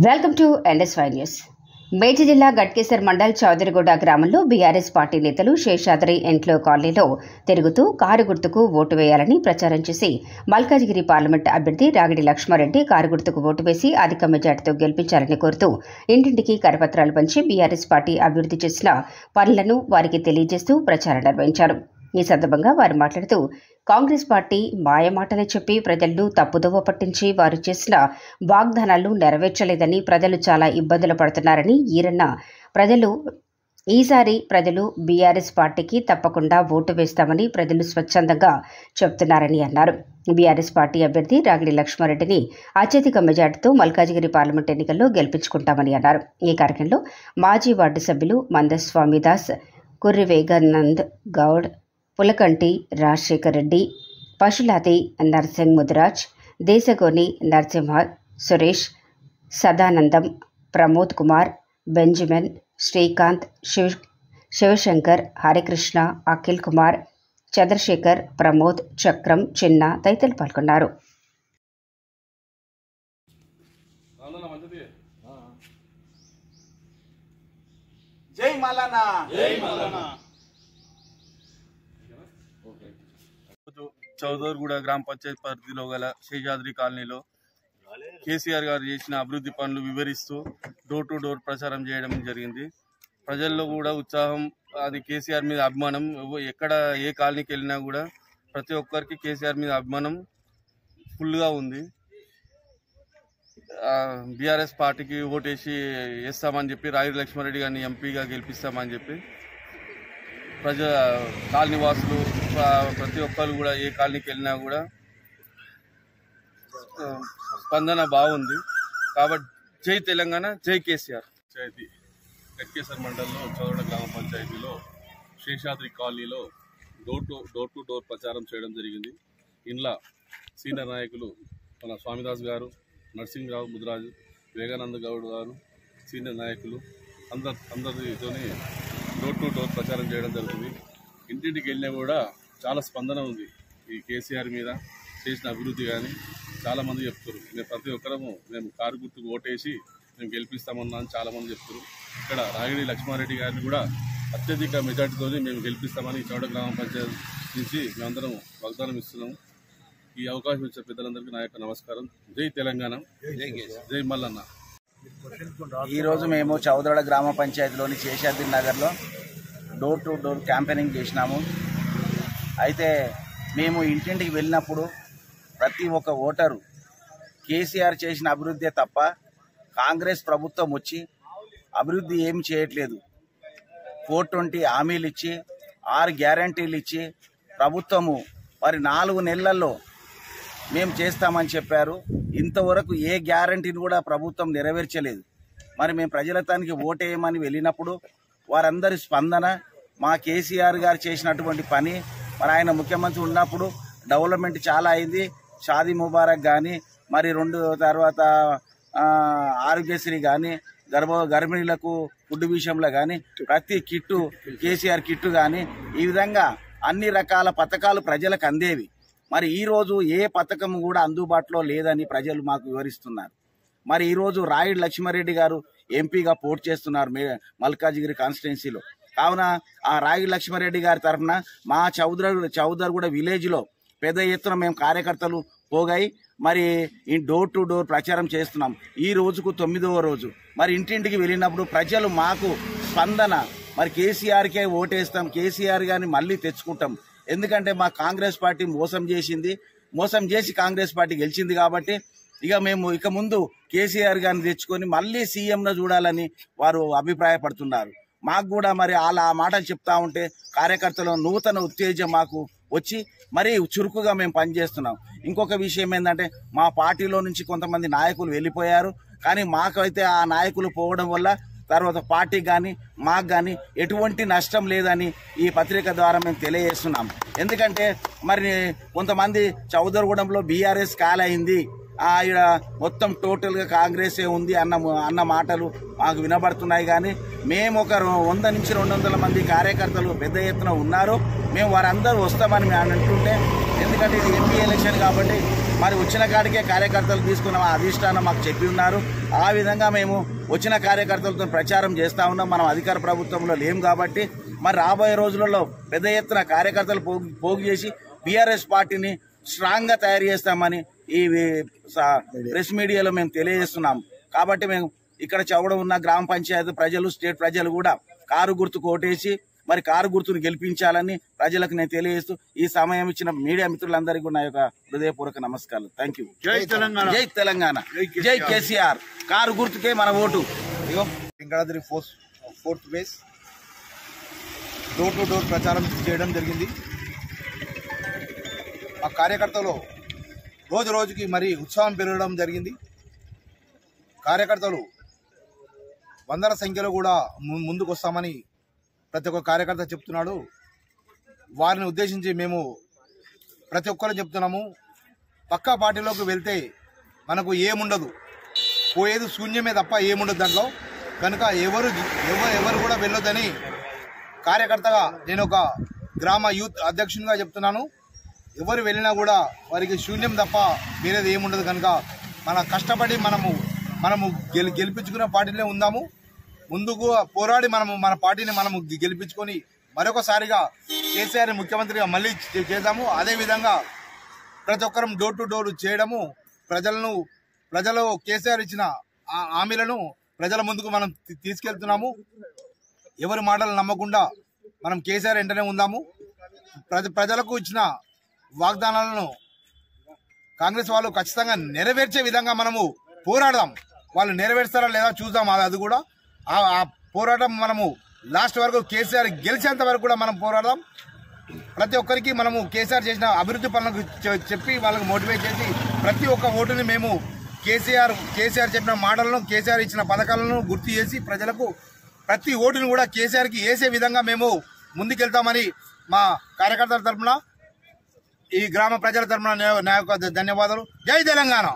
Welcome to NSY news. Medchal జిల్లా గట్కేసర్ మండల్ చౌదరిగూడ గ్రామంలో BRS party నేతలు శేషాద్రి ఎంట్లో కాలనీలో తిరుగుతూ కారు గుర్తుకు ఓటు వేయాలని ప్రచారం చేసి మల్కాజిగిరి పార్లమెంట్ అభ్యర్థి రాగిడి లక్ష్మారెడ్డి కారు గుర్తుకు ఓటు వేసి అధిక మెజార్టీతో గెలిపించాలని కోరుతూ ఇంటింటికి కరపత్రాలు పంచి బీఆర్ఎస్ పార్టీ అభివృద్ధి చేసిన పనులను వారికి తెలియజేస్తూ ప్రచారం నిర్వహించారు. ఈ సందర్భంగా వారు మాట్లాడుతూ కాంగ్రెస్ పార్టీ మాయమాటలు చెప్పి ప్రజలను తప్పుదోవ పట్టించి వారు చేసిన వాగ్దానాలు నెరవేర్చలేదని ప్రజలు చాలా ఇబ్బందులు పడుతున్నారని ఈరన్న ఈసారి ప్రజలు బీఆర్ఎస్ పార్టీకి తప్పకుండా ఓటు వేస్తామని ప్రజలు స్వచ్ఛందంగా చెప్తున్నారని అన్నారు. బీఆర్ఎస్ పార్టీ అభ్యర్థి రాగిడి లక్ష్మారెడ్డిని అత్యధిక మెజార్టీతో మల్కాజిగిరి పార్లమెంట్ ఎన్నికల్లో గెలిపించుకుంటామని అన్నారు. ఈ కార్యక్రమంలో మాజీ వార్డు సభ్యులు మందస్వామిదాస్, కుర్రివేగానంద్ గౌడ్, పులకంటి రాజశేఖర్ రెడ్డి, పశులాతి నర్సింగ్ ముదిరాజ్, దేశగోని నరసింహ, సురేష్, సదానందం, ప్రమోద్ కుమార్, బెంజమిన్, శ్రీకాంత్, శివశంకర్, హరికృష్ణ, అఖిల్ కుమార్, చంద్రశేఖర్, ప్రమోద్, చక్రం, చిన్న తదితరులు పాల్గొన్నారు. జై మల్లన్న, జై మల్లన్న. చౌదరిగూడ గ్రామ పంచాయతీ పరిధిలో గల శేషాద్రి కాలనీలో కేసీఆర్ గారు చేసిన అభివృద్ధి పనులు వివరిస్తూ డోర్ టు డోర్ ప్రచారం చేయడం జరిగింది. ప్రజల్లో కూడా ఉత్సాహం, అది కేసీఆర్ మీద అభిమానం. ఎక్కడ ఏ కాలనీకి వెళ్ళినా కూడా ప్రతి ఒక్కరికి కేసీఆర్ మీద అభిమానం ఫుల్గా ఉంది. బీఆర్ఎస్ పార్టీకి ఓటేసి వేస్తామని చెప్పి రాగిడి లక్ష్మారెడ్డి గారిని ఎంపీగా గెలిపిస్తామని చెప్పి కాలనీ వాసులు ప్రతి ఒక్కరు కూడా ఏ కాలనీకి వెళ్ళినా కూడా స్పందన బాగుంది. కాబట్టి జై తెలంగాణ, జై కేసీఆర్. పంచాయతీ గట్కేసర్ మండలంలో చౌదరిగూడ గ్రామ పంచాయతీలో శేషాద్రి కాలనీలో డోర్ టు డోర్ ప్రచారం చేయడం జరిగింది. ఇంట్లో సీనియర్ నాయకులు మన స్వామిదాస్ గారు, నరసింహరావు ముదిరాజు, వేగానంద గౌడ్ గారు సీనియర్ నాయకులు అందరితోని డోర్ టు డోర్ ప్రచారం చేయడం జరుగుతుంది. ఇంటింటికి వెళ్ళినా కూడా చాలా స్పందన ఉంది. ఈ కేసీఆర్ మీద చేసిన అభివృద్ధి కానీ చాలామంది చెప్తారు. మేము ప్రతి ఒక్కరము మేము కారు గుర్తుకు ఓటేసి మేము గెలిపిస్తామన్నా అని చాలామంది చెప్తారు. ఇక్కడ రాగిడి లక్ష్మారెడ్డి గారిని కూడా అత్యధిక మెజార్టీతో మేము గెలిపిస్తామని చౌడ గ్రామ పంచాయతీ నుంచి మేమందరం వాగ్దానం ఇస్తున్నాము. ఈ అవకాశం ఇచ్చే పెద్దలందరికీ నా యొక్క నమస్కారం. జై తెలంగాణ, జై మల్లన్న. ఈరోజు మేము చౌదరిగూడ గ్రామ పంచాయతీలోని శేషాద్రి నగర్లో డోర్ టు డోర్ క్యాంపెయినింగ్ చేసినాము. అయితే మేము ఇంటింటికి వెళ్ళినప్పుడు ప్రతి ఒక్క ఓటరు కేసీఆర్ చేసిన అభివృద్ధి తప్ప కాంగ్రెస్ ప్రభుత్వం వచ్చి అభివృద్ధి ఏమి చేయట్లేదు. 420 హామీలు ఇచ్చి 6 గ్యారంటీలు ఇచ్చి ప్రభుత్వము మరి 4 నెలల్లో మేము చేస్తామని చెప్పారు. ఇంతవరకు ఏ గ్యారంటీని కూడా ప్రభుత్వం నెరవేర్చలేదు. మరి మేము ప్రజలతానికి ఓటేయమని వెళ్ళినప్పుడు వారందరి స్పందన, మా కేసీఆర్ గారు చేసినటువంటి పని, మరి ఆయన ముఖ్యమంత్రి ఉన్నప్పుడు డెవలప్మెంట్ చాలా అయింది. షాదీ ముబారక్ కానీ, మరి తర్వాత ఆరోగ్యశ్రీ కానీ, గర్భిణీలకు ఫుడ్ విషయంలో కానీ, ప్రతి కిట్టు కేసీఆర్ కిట్టు కానీ, ఈ విధంగా అన్ని రకాల పథకాలు ప్రజలకు అందేవి. మరి ఈరోజు ఏ పథకం కూడా అందుబాటులో లేదని ప్రజలు మాకు వివరిస్తున్నారు. మరి ఈరోజు రాగిడి లక్ష్మారెడ్డి గారు ఎంపీగా పోటీ చేస్తున్నారు మల్కాజిగిరి కాన్స్టిట్యున్సీలో. కావున ఆ రాగిడి లక్ష్మారెడ్డి గారి తరఫున మా చౌదరిగూడ విలేజ్లో పెద్ద ఎత్తున మేము కార్యకర్తలు పోగాయి మరి ఈ డోర్ టు డోర్ ప్రచారం చేస్తున్నాం. ఈ రోజుకు 9వ రోజు. మరి ఇంటింటికి వెళ్ళినప్పుడు ప్రజలు మాకు స్పందన, మరి కేసీఆర్కే ఓటేస్తాం, కేసీఆర్ గారిని మళ్ళీ తెచ్చుకుంటాం. ఎందుకంటే మా కాంగ్రెస్ పార్టీ మోసం చేసి కాంగ్రెస్ పార్టీ గెలిచింది. కాబట్టి మేము ఇక ముందు కేసీఆర్ గారిని తెచ్చుకొని మళ్ళీ సీఎంను చూడాలని వారు అభిప్రాయపడుతున్నారు. మాకు కూడా మరి అలా ఆ మాటలు చెప్తా ఉంటే కార్యకర్తలు నూతన ఉత్తేజం మాకు వచ్చి మరీ చురుకుగా మేము పనిచేస్తున్నాం. ఇంకొక విషయం ఏంటంటే మా పార్టీలో నుంచి కొంతమంది నాయకులు వెళ్ళిపోయారు. కానీ మాకైతే ఆ నాయకులు పోవడం వల్ల తర్వాత పార్టీకి కానీ మాకు కానీ ఎటువంటి నష్టం లేదని ఈ పత్రిక ద్వారా మేము తెలియజేస్తున్నాం. ఎందుకంటే మరి కొంతమంది చౌదరిగూడెంలో బీఆర్ఎస్ కాలైంది, ఇక్కడ మొత్తం టోటల్గా కాంగ్రెసే ఉంది అన్న మాటలు మాకు వినబడుతున్నాయి. కానీ మేము ఒక 100 నుంచి 200 మంది కార్యకర్తలు పెద్ద ఎత్తున ఉన్నారు. మేము వారందరూ వస్తామని మేము అంటుంటే ఎందుకంటే ఇది ఎంపీ ఎలక్షన్ కాబట్టి మరి వచ్చిన కాడికే కార్యకర్తలు తీసుకున్న అధిష్టానం మాకు చెప్పి ఉన్నారు. ఆ విధంగా మేము వచ్చిన కార్యకర్తలతో ప్రచారం చేస్తూ ఉన్నాం. మనం అధికార ప్రభుత్వంలో లేం కాబట్టి మరి రాబోయే రోజులలో పెద్ద ఎత్తున కార్యకర్తలు పోగు చేసి బీఆర్ఎస్ పార్టీని స్ట్రాంగ్గా తయారు చేస్తామని ఈ ప్రెస్ మీడియాలో మేము తెలియజేస్తున్నాం. కాబట్టి మేము ఇక్కడ చౌడ ఉన్న గ్రామ పంచాయతీ ప్రజలు, స్టేట్ ప్రజలు కూడా కారు గుర్తుకు ఓటేసి మరి కారు గుర్తును గెలిపించాలని ప్రజలకు నేను తెలియజేస్తూ ఈ సమయం ఇచ్చిన మీడియా మిత్రులందరికీ నా యొక్క హృదయపూర్వక నమస్కారాలు. Thank you. జై తెలంగాణ, జై తెలంగాణ, జై కేసీఆర్. కారు గుర్తుకే మన vote. Venkatadri fourth base door to door ప్రచారం చేయడం జరిగింది. ఆ కార్యకర్తలు రోజు రోజుకి మరి ఉత్సాహం పెరగడం జరిగింది. కార్యకర్తలు వందల సంఖ్యలో కూడా ముందుకు వస్తామని ప్రతి ఒక్క కార్యకర్త చెప్తున్నాడు. వారిని ఉద్దేశించి మేము ప్రతి ఒక్కరు చెప్తున్నాము, పక్కా పార్టీలోకి వెళ్తే మనకు ఏముండదు, పోయేది శూన్యమే తప్ప ఏముండదు దాంట్లో. కనుక ఎవరు కూడా వెళ్ళొద్దని కార్యకర్తగా నేను ఒక గ్రామ యూత్ అధ్యక్షునిగా చెప్తున్నాను. ఎవరు వెళ్ళినా కూడా వారికి శూన్యం తప్ప వేరేది ఏముండదు. కనుక మనం కష్టపడి మనము గెలిపించుకున్న పార్టీలో ఉందాము. ముందుకు పోరాడి మన పార్టీని మనము గెలిపించుకొని మరొకసారిగా కేసీఆర్ ముఖ్యమంత్రిగా మళ్ళీ చేద్దాము. అదేవిధంగా ప్రతి ఒక్కరం డోర్ టు డోర్ చేయడము, ప్రజలు కేసీఆర్ ఇచ్చిన హామీలను ప్రజల ముందుకు మనం తీసుకెళ్తున్నాము. ఎవరి మాటలు నమ్మకుండా మనం కేసీఆర్ వెంటనే ఉందాము. ప్రజలకు ఇచ్చిన వాగ్దానాలను కాంగ్రెస్ వాళ్ళు ఖచ్చితంగా నెరవేర్చే విధంగా మనము పోరాడదాం. వాళ్ళు నెరవేర్స్తారా లేదా చూద్దాం. అది కూడా ఆ పోరాటం మనము లాస్ట్ వరకు కేసీఆర్ గెలిచేంత వరకు కూడా మనం పోరాడదాం. ప్రతి ఒక్కరికి మనము కేసీఆర్ చేసిన అభివృద్ధి పనులకు చెప్పి వాళ్ళకి మోటివేట్ చేసి ప్రతి ఒక్క ఓటుని మేము కేసీఆర్ చెప్పిన మాటలను, కేసీఆర్ ఇచ్చిన పథకాలను గుర్తు చేసి ప్రజలకు ప్రతి ఓటును కూడా కేసీఆర్కి వేసే విధంగా మేము ముందుకెళ్తామని మా కార్యకర్తల తరఫున, ఈ గ్రామ ప్రజల తరఫున నా యొక్క ధన్యవాదాలు. జై తెలంగాణ.